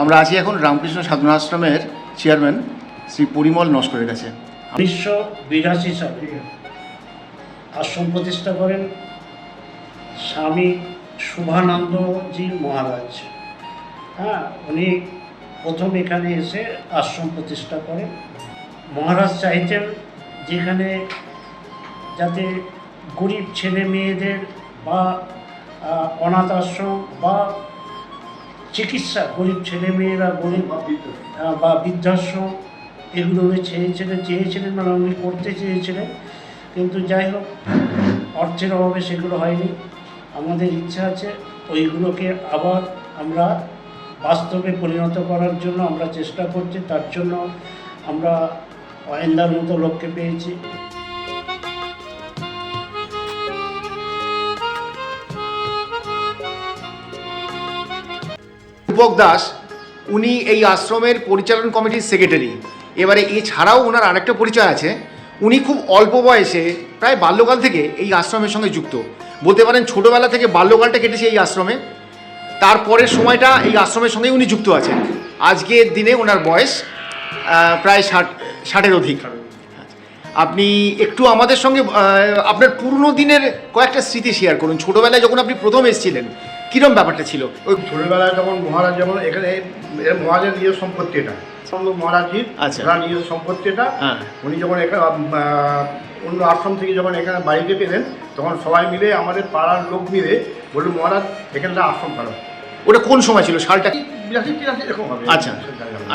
আমরা আছি এখন রামকৃষ্ণ সাধনা আশ্রমের চেয়ারম্যান শ্রী পরিমল নস্করের কাছে। 1982 সালে আশ্রম প্রতিষ্ঠা করেন স্বামী শুভানন্দজি মহারাজ। উনি প্রথম এখানে এসে আশ্রম প্রতিষ্ঠা করেন। মহারাজ চাইতেন যেখানে যাতে গরিব ছেলে মেয়েদের বা অনাথ আশ্রম বা চিকিৎসা, গরিব ছেলে মেয়েরা গরিব বা বৃদ্ধাশ্রম এগুলো উনি চেয়েছিলেন মানে উনি করতে চেয়েছিলেন, কিন্তু যাই হোক অর্থের অভাবে সেগুলো হয়নি। আমাদের ইচ্ছা আছে ওইগুলোকে আবার আমরা বাস্তবে পরিণত করার জন্য আমরা চেষ্টা করছি। তার জন্য আমরা অয়েন্দার মতো লোককে পেয়েছি। রূপক দাস উনি এই আশ্রমের পরিচালন কমিটির সেক্রেটারি। এবারে এছাড়াও ওনার আরেকটা পরিচয় আছে, উনি খুব অল্প বয়সে প্রায় বাল্যকাল থেকে এই আশ্রমের সঙ্গে যুক্ত। বলতে পারেন ছোটোবেলা থেকে বাল্যকালটা কেটেছে এই আশ্রমে, তারপরের সময়টা এই আশ্রমের সঙ্গেই উনি যুক্ত আছেন। আজকের দিনে ওনার বয়স প্রায় 60-এর অধিক। আপনি একটু আমাদের সঙ্গে আপনার পুরনো দিনের কয়েকটা স্মৃতি শেয়ার করুন। ছোটোবেলায় যখন আপনি প্রথম এসেছিলেন কীরকম ব্যাপারটা ছিল? ওই ছোটোবেলায় যখন মহারাজ যেমন এখানে মহারাজের নিজের সম্পত্তি, এটা মহারাজজির নিজের সম্পত্তি। এটা উনি যখন এখানে অন্য আশ্রম থেকে যখন এখানে বাড়িতে পেলেন তখন সবাই মিলে আমাদের পাড়ার লোক মিলে বলল মহারাজ এখানটা আশ্রম করা। ওটা কোন সময় ছিল? সালটা 82-83 এরকম হবে। আচ্ছা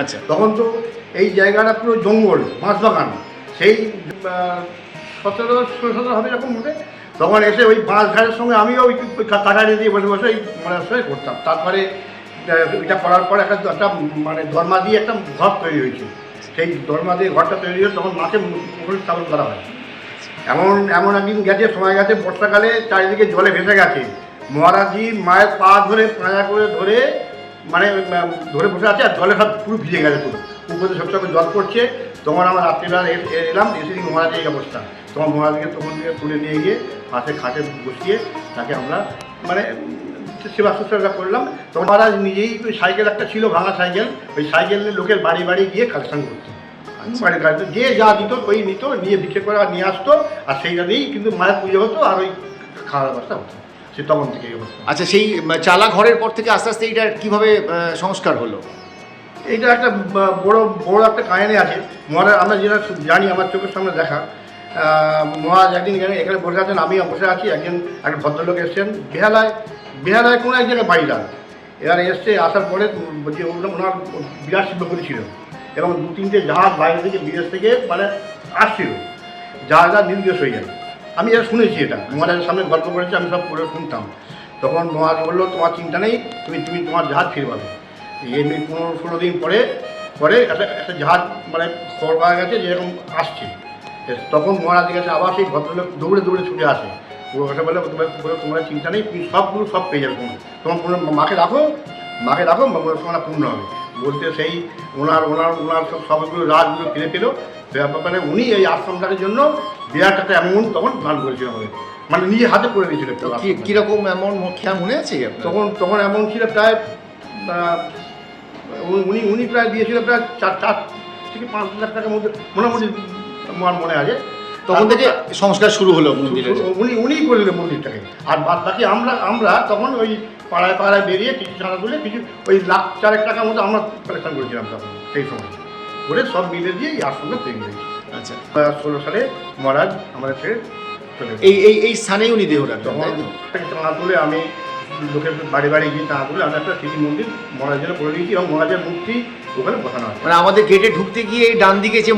আচ্ছা। তখন তো এই জায়গাটা পুরো জঙ্গল, বাঁশবাগান, সেই 17 হবে এরকম হবে। তখন এসে ওই বাঁশ ঘাটের সঙ্গে আমিও ওই কাটারি দিয়ে বসে বসে এই মহারাষ্ট্রে করতাম। তারপরে এটা করার পর একটা মানে দরমা দিয়ে একটা ঘর তৈরি হয়েছে। সেই দরমা দিয়ে ঘরটা তৈরি হয়েছে তখন মাকে পুকুর স্থাপন করা হয়। এমন একদিন গেছে, সময় গেছে বর্ষাকালে, চারিদিকে জলে ভেসে গেছে। মহারাজজি মায়ের পা ধরে পাঁজা করে ধরে মানে ধরে বসে আছে, আর জলে সব পুরো ভিজে গেছে, পুরো উপরে সব জল পড়ছে। তখন আমার রাত্রিবেলা এলাম, এসে দিন মহারাজের এই অবস্থা। তখন মহারাজকে তখন থেকে তুলে নিয়ে গিয়ে পাশে খাটে বসিয়ে তাকে আমরা মানে সেবা শুশ্রূষা করলাম। তখন মহারাজ নিজেই সাইকেল একটা ছিল, ভাঙা সাইকেল, ওই সাইকেল নিয়ে লোকের বাড়ি বাড়ি গিয়ে কালেকশন করতো। বাড়ির কাছে যে যা দিত ওই নিত, নিয়ে বিক্রি করে নিয়ে আসতো, আর সেইটা দিয়েই কিন্তু মায়ের পুজো হতো আর ওই খাওয়ার ব্যবস্থা হতো। সে তখন থেকে এই অবস্থা। আচ্ছা, সেই চালা ঘরের পর থেকে আস্তে আস্তে এইটা কীভাবে সংস্কার হলো? এইটা একটা বড় একটা কাহিনী আছে। মহারাজ আমরা যেটা জানি, আমার চোখের সামনে দেখা, মহারাজ একদিন এখানে বসে আছেন, আমিও বসে আছি। একটা ভদ্রলোক এসছেন বেহালায় কোনো এক জায়গায় বাড়িদার। এবারে এসছে, আসার পরে যে ওনার বিরাট শিল্পপতি ছিল এবং 2-3টে জাহাজ বাইরে থেকে বিদেশ থেকে মানে আসছিল, জাহাজটা নির্দেশ হয়ে যায়। আমি এটা শুনেছি, এটা মহারাজের সামনে গল্প করেছি, আমি সব পড়ে শুনতাম। তখন মহারাজ বললো তোমার চিন্তা নেই, তুমি তোমার জাহাজ ফিরে পাবে। এমনি 15-16 দিন পরে একটা জাহাজ মানে খবর পাওয়া গেছে যে এরকম আসছে। তখন মহারাজের কাছে আবার সেই ভদ্রলোক দৌড়ে দৌড়ে ছুটে আসে। পুরো কথা বলে তোমার চিন্তা নেই, তুমি সব পেয়ে যাবে, তোমার মাকে রাখো মনোকামনা পূর্ণ হবে। বলতে সেই ওনার সবগুলো রাজগুলো ফিরে পেল। ব্যাপারে উনি এই আশ্রমটার জন্য বিরাট একটা অ্যামাউন্ট তখন দান করেছিল আমাদের, মানে নিজে হাতে করে দিয়েছিল। কীরকম অ্যামাউন্ট খেয়াল মনে আছে? তখন অ্যামাউন্ট ছিল প্রায় উনি প্রায় দিয়েছিল প্রায় 4 থেকে 5 লাখ টাকার মধ্যে মোটামুটি আমার মনে আছে। তখন থেকে সংস্কার শুরু হলো মন্দিরের। উনিই করে দিলেন মন্দিরটাকে। আর বাদ বাকি আমরা তখন ওই পাড়ায় বেরিয়ে কিছু চাঁদা তুলে কিছু ওই 1,04,000 টাকার মতো আমরা কালেকশন করেছিলাম তখন, সেই সময় করে সব মিলে দিয়ে এই আশ্রমটা তৈরি হয়েছে। আচ্ছা, 2016 সালে মহারাজ আমাদের ছেড়ে চলে এই স্থানেই উনি দেহ রাখেন। তখন চাঁদা তুলে আমি লোকের বাড়ি বাড়ি গিয়ে চাঁদা তুলে আমি একটা স্মৃতি মন্দির মহারাজের জন্য করে দিয়েছি এবং মহারাজের মূর্তি ওখানে বসানো হয়। মানে আমাদের গেটে ঢুকতে গিয়ে ডান দিকে যে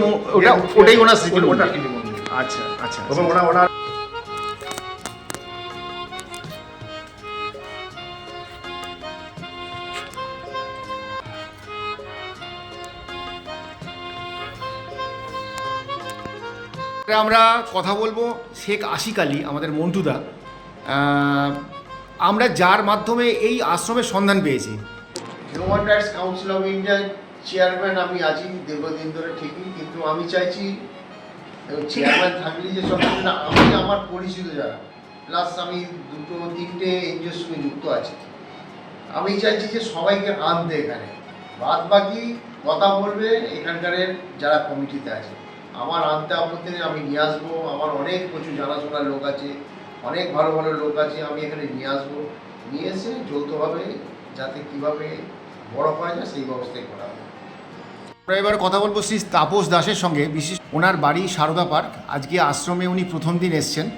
ওটাই ওনার স্মৃতি মন্দির। আচ্ছা আচ্ছা। এবং ওনার আমরা কথা বলবো শেখ আশিক আলী, আমাদের মন্টুদা, আমরা যার মাধ্যমে এই আশ্রমের সন্ধান পেয়েছি। হিউম্যান রাইটস কাউন্সিল অফ ইন্ডিয়ার চেয়ারম্যান আমি আছি দীর্ঘদিন ধরে, ঠিকই, কিন্তু আমি চাইছি চেয়ারম্যান থাকলে যে সব না, আমি আমার পরিচিত যারা প্লাস আমি 2-3টে এনজিওর সঙ্গে যুক্ত আছি, আমি চাইছি যে সবাইকে আনতে এখানে, বাদ বাকি কথা বলবে এখানকার যারা কমিটিতে আছে। আমার আনতে আপত্তি নেই, আমি নিয়ে আসবো। আমার অনেক প্রচুর জানাশোনার লোক আছে, অনেক ভালো ভালো লোক আছে, আমি এখানে নিয়ে আসবো। নিয়ে এসে যৌথভাবে যাতে কীভাবে বড় করা যায় সেই ব্যবস্থাই করা হবে। আমরা এবার কথা বলবো শ্রী তাপস দাসের সঙ্গে। বিশেষ ওনার বাড়ি সারদা পার্ক। আজকে আশ্রমে উনি প্রথম দিন এসছেন।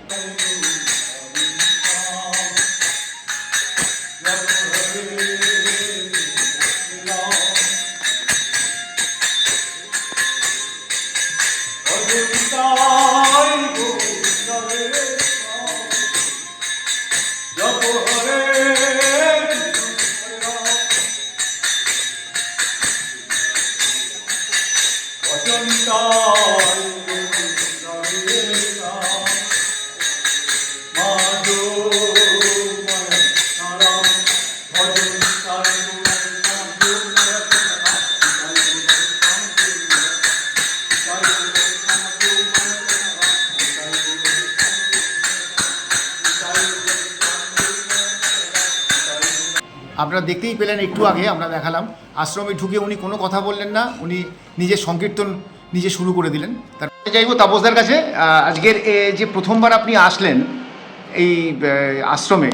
আপনারা দেখতেই পেলেন একটু আগে আমরা দেখালাম, আশ্রমে ঢুকে উনি কোনো কথা বললেন না, উনি নিজের সংকীর্তন নিজে শুরু করে দিলেন। তারপরে যাইব তাপসদার কাছে। আজকের যে প্রথমবার আপনি আসলেন এই আশ্রমে,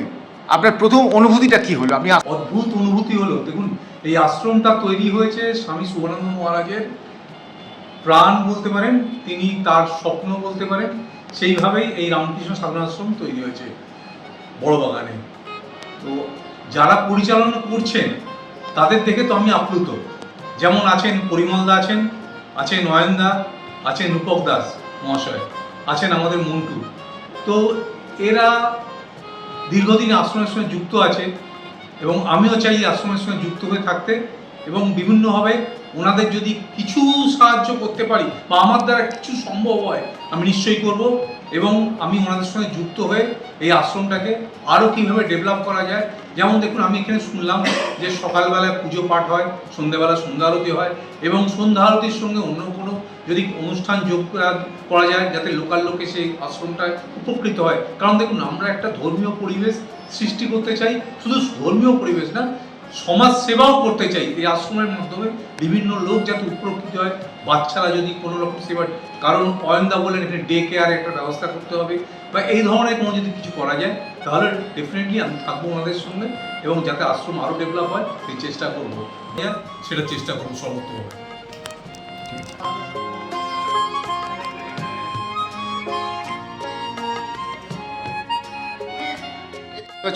আপনার প্রথম অনুভূতিটা কি হলো? আপনি অদ্ভুত অনুভূতি হলো। দেখুন, এই আশ্রমটা তৈরি হয়েছে স্বামী শুভানন্দ মহারাজের প্রাণ বলতে পারেন, তিনি তার স্বপ্ন বলতে পারেন। সেইভাবেই এই রামকৃষ্ণ সাধনা আশ্রম তৈরি হয়েছে বড় বাগানে। তো যারা পরিচালনা করছেন তাদের দেখে তো আমি আপ্লুত। যেমন আছেন পরিমলদা, আছেন নয়নদা, আছেন রূপক দাস মহাশয়, আছেন আমাদের মন্টু। তো এরা দীর্ঘদিন আশ্রমের সঙ্গে যুক্ত আছে এবং আমিও চাই আশ্রমের সঙ্গে যুক্ত হয়ে থাকতে, এবং বিভিন্নভাবে ওনাদের যদি কিছু সাহায্য করতে পারি বা আমার দ্বারা কিছু সম্ভব হয় আমি নিশ্চয়ই করব। এবং আমি ওনাদের সঙ্গে যুক্ত হয়ে এই আশ্রমটাকে আরও কীভাবে ডেভেলপ করা যায়। যেমন দেখুন, আমি এখানে শুনলাম যে সকালবেলায় পুজো পাঠ হয়, সন্ধ্যেবেলা সন্ধ্যা আরতি হয়, এবং সন্ধ্যা আরতির সঙ্গে অন্য কোনো যদি অনুষ্ঠান যোগ করা যায় যাতে লোকাল লোকে সেই আশ্রমটায় উপকৃত হয়। কারণ দেখুন, আমরা একটা ধর্মীয় পরিবেশ সৃষ্টি করতে চাই, শুধু ধর্মীয় পরিবেশ না, সমাজ সেবাও করতে চাই এই আশ্রমের মাধ্যমে। বিভিন্ন লোক যাতে উপকৃত হয়, বাচ্চারা যদি কোনো রকম সেবা, কারণ অয়নদা বলেন এখানে ডে কেয়ার একটা ব্যবস্থা করতে হবে, বা এই ধরনের কোনো যদি কিছু করা যায় তাহলে ডেফিনেটলি আমি থাকবো ওনাদের সঙ্গে, এবং যাতে আশ্রম আরও ডেভেলপ হয় সেই চেষ্টা করবো, সেটা চেষ্টা করবো সর্বোত্তমভাবে।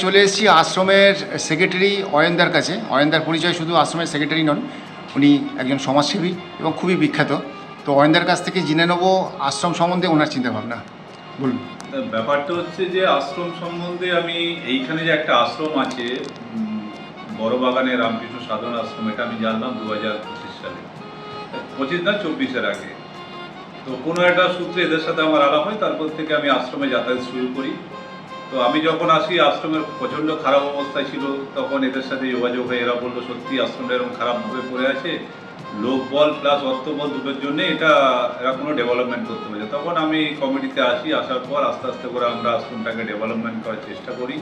চলে এসেছি আশ্রমের সেক্রেটারি অয়নদার কাছে। অয়নদার পরিচয় শুধু আশ্রমের সেক্রেটারি নন, উনি একজন সমাজসেবী এবং খুবই বিখ্যাত। তো অয়নদার কাছ থেকে জেনে নেবো আশ্রম সম্বন্ধে ওনার চিন্তাভাবনা। বলুন। ব্যাপারটা হচ্ছে যে আশ্রম সম্বন্ধে আমি এইখানে যে একটা আশ্রম আছে বড় বাগানে রামকৃষ্ণ সাধনা আশ্রম, এটা আমি জানলাম 2025 সালে, 25 না 24-এর আগে। তো কোনো একটা সূত্রে এদের সাথে আমার আলাপ হয়, তারপর থেকে আমি আশ্রমে যাতায়াত শুরু করি। তো আমি যখন আসি আশ্রমের প্রচণ্ড খারাপ অবস্থায় ছিল, তখন এদের সাথে যোগাযোগ হয়ে এরা বললো সত্যি আশ্রমটা এরকম খারাপভাবে পড়ে আছে, লোকবল প্লাস অর্থবল দুটোর জন্য এরা কোনো ডেভেলপমেন্ট করতে পারছে। তখন আমি কমিটিতে আসি, আসার পর আস্তে আস্তে করে আমরা আশ্রমটাকে ডেভেলপমেন্ট করার চেষ্টা করি।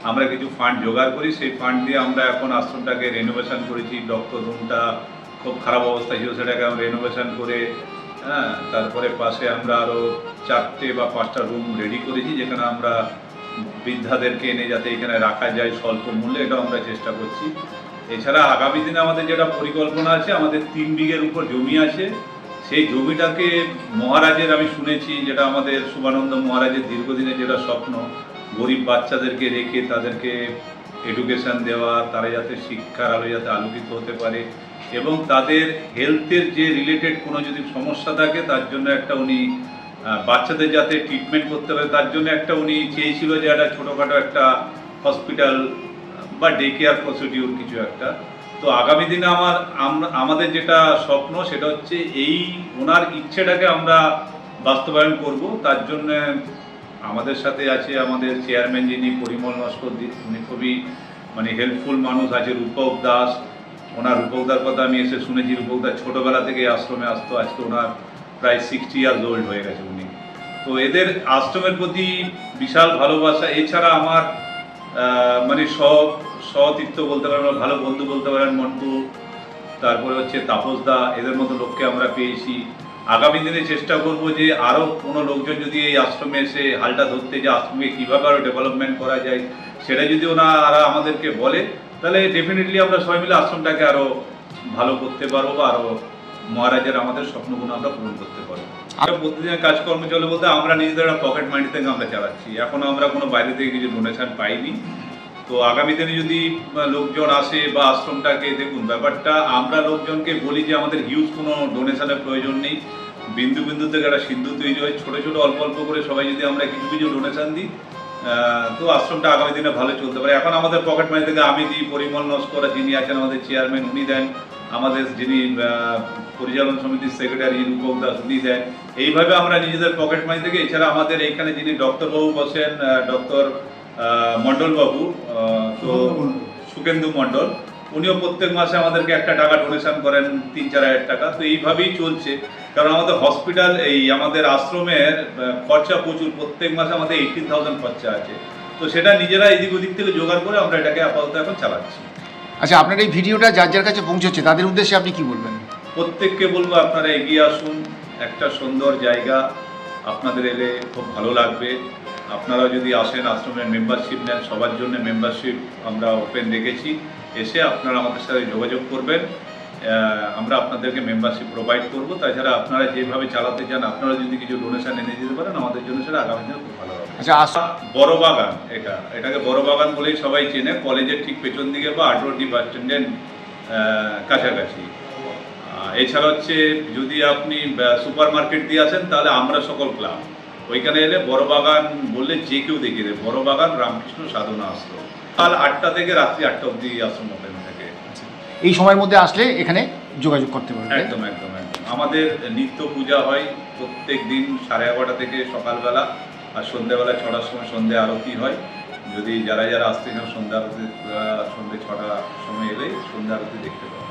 আমরা কিছু ফান্ড জোগাড় করি, সেই ফান্ড দিয়ে আমরা এখন আশ্রমটাকে রেনোভেশন করেছি। ডক্টর রুমটা খুব খারাপ অবস্থায় ছিল, সেটাকে আমরা রেনোভেশন করে তারপরে পাশে আমরা আরও 4টে বা 5টা রুম রেডি করেছি, যেখানে আমরা বৃদ্ধাদেরকে এনে যাতে এখানে রাখা যায় স্বল্প মূল্যে, এটাও আমরা চেষ্টা করছি। এছাড়া আগামী দিনে আমাদের যেটা পরিকল্পনা আছে, আমাদের 3 বিঘের উপর জমি আছে, সেই জমিটাকে মহারাজের আমি শুনেছি, যেটা আমাদের শুভানন্দ মহারাজের দীর্ঘদিনের যেটা স্বপ্ন, গরিব বাচ্চাদেরকে রেখে তাদেরকে এডুকেশন দেওয়া, তারা যাতে শিক্ষার আলো যাতে আলোকিত হতে পারে, এবং তাদের হেলথের যে রিলেটেড কোনো যদি সমস্যা থাকে তার জন্য একটা উনি বাচ্চাদের যাতে ট্রিটমেন্ট করতে পারে তার জন্য একটা উনি চেয়েছিল যে একটা ছোটোখাটো একটা হসপিটাল বা ডে কেয়ার প্রসিডিউর কিছু একটা। তো আগামী দিনে আমাদের যেটা স্বপ্ন সেটা হচ্ছে এই ওনার ইচ্ছেটাকে আমরা বাস্তবায়ন করব। তার জন্য আমাদের সাথে আছে আমাদের চেয়ারম্যান যিনি পরিমল নস্কর, উনি খুবই হেল্পফুল মানুষ আছে। রূপক দাস, রূপকদার কথা আমি এসে শুনেছি, রূপকদার ছোটোবেলা থেকে আশ্রমে আসতো, আজকে ওনার প্রায় 60 ইয়ার্স ওল্ড হয়ে গেছে উনি। তো এদের আশ্রমের প্রতি বিশাল ভালোবাসা। এছাড়া আমার সতীর্থ বলতে পারেন, ভালো বন্ধু বলতে পারেন মন্টু, তারপরে হচ্ছে তাপসদা, এদের মতো লোককে আমরা পেয়েছি। আগামী দিনে চেষ্টা করব যে আরও কোনো লোকজন যদি এই আশ্রমে এসে হালটা ধরতে, যে আশ্রমে কীভাবে আরও ডেভেলপমেন্ট করা যায় সেটা যদি ওনারা আমাদেরকে বলে, তাহলে ডেফিনেটলি আমরা সবাই মিলে আশ্রমটাকে আরও ভালো করতে পারবো বা আরও মহারাজের আমাদের স্বপ্নগুলো আমরা পূরণ করতে পারবো। আমরা প্রতিদিনের কাজকর্ম চলে বলতে আমরা নিজেদের পকেট মানি থেকে আমরা চালাচ্ছি, এখনও আমরা কোনো বাইরে থেকে কিছু ডোনেশন পাইনি। তো আগামী দিনে যদি লোকজন আসে বা আশ্রমটাকে, দেখুন ব্যাপারটা আমরা লোকজনকে বলি যে আমাদের হিউজ কোনো ডোনেশনের প্রয়োজন নেই, বিন্দু বিন্দু থেকে একটা সিন্ধু তৈরি হয়, ছোটো ছোটো অল্প অল্প করে সবাই যদি আমরা কিছু কিছু ডোনেশন দিই, তো আশ্রমটা আগামী দিনে ভালো চলতে পারে। এখন আমাদের পকেট মানি থেকে আমি দিই, পরিমল নস্কর যিনি আছেন আমাদের চেয়ারম্যান উনি দেন, আমাদের যিনি পরিচালন সমিতির সেক্রেটারি রূপক দাস উনি দেন। এইভাবে আমরা নিজেদের পকেট মানি থেকে, এছাড়া আমাদের এইখানে যিনি ডক্টরবাবু বসেন, ডক্টর মণ্ডলবাবু, তো সুকেন্দু মণ্ডল, উনিও প্রত্যেক মাসে আমাদেরকে একটা টাকা ডোনেশন করেন, 3-4 হাজার টাকা। তো এইভাবেই চলছে, কারণ আমাদের হসপিটাল, এই আমাদের আশ্রমের খরচা প্রচুর, প্রত্যেক মাসে আমাদের 18,000 খরচা আছে। তো সেটা নিজেরা এদিক ওদিক থেকে জোগাড় করে আমরা এটাকে আপাতত এখন চালাচ্ছি। আচ্ছা, আপনার এই ভিডিওটা যার যার কাছে পৌঁছচ্ছে তাদের উদ্দেশ্যে আপনি কি বলবেন? প্রত্যেককে বলবো আপনারা এগিয়ে আসুন, একটা সুন্দর জায়গা, আপনাদের এলে খুব ভালো লাগবে। আপনারা যদি আসেন, আশ্রমের মেম্বারশিপ নেন, সবার জন্য মেম্বারশিপ আমরা ওপেন রেখেছি, এসে আপনারা আমাদের সাথে যোগাযোগ করবেন, আমরা আপনাদেরকে মেম্বারশিপ প্রোভাইড করব। তাছাড়া আপনারা যেভাবে চালাতে চান, আপনারা যদি কিছু ডোনেশন এনে দিতে পারেন আমাদের জন্য, সেটা আগামী দিনে খুব ভালো হবে। আচ্ছা, বড় বাগান, এটাকে বড় বাগান বলেই সবাই চেনে, কলেজের ঠিক পেছন দিকে বা আটরডি বাস স্ট্যান্ডের কাছাকাছি। এছাড়া হচ্ছে যদি আপনি সুপার মার্কেট দিয়ে আসেন, তাহলে আমরা সকল ক্লাব, ওইখানে এলে বড় বাগান বললে যে কেউ দেখিয়ে দেবে, বড় বাগান রামকৃষ্ণ সাধনা আশ্রম, কাল 8টা থেকে রাত্রি 8টা অবধি আশ্রম ওপেন থাকে। এই সময়ের মধ্যে আসলে এখানে যোগাযোগ করতে পারবেন। একদম একদম একদম। আমাদের নিত্য পূজা হয় প্রত্যেক দিন 11:30 থেকে সকালবেলা, আর সন্ধ্যেবেলা 6টার সময় সন্ধ্যে আরতি হয়। যদি যারা যারা আসতে চান সন্ধ্যা আরতি, সন্ধ্যে 6টার সময় এলে সন্ধ্যা আরতি দেখতে পাবেন।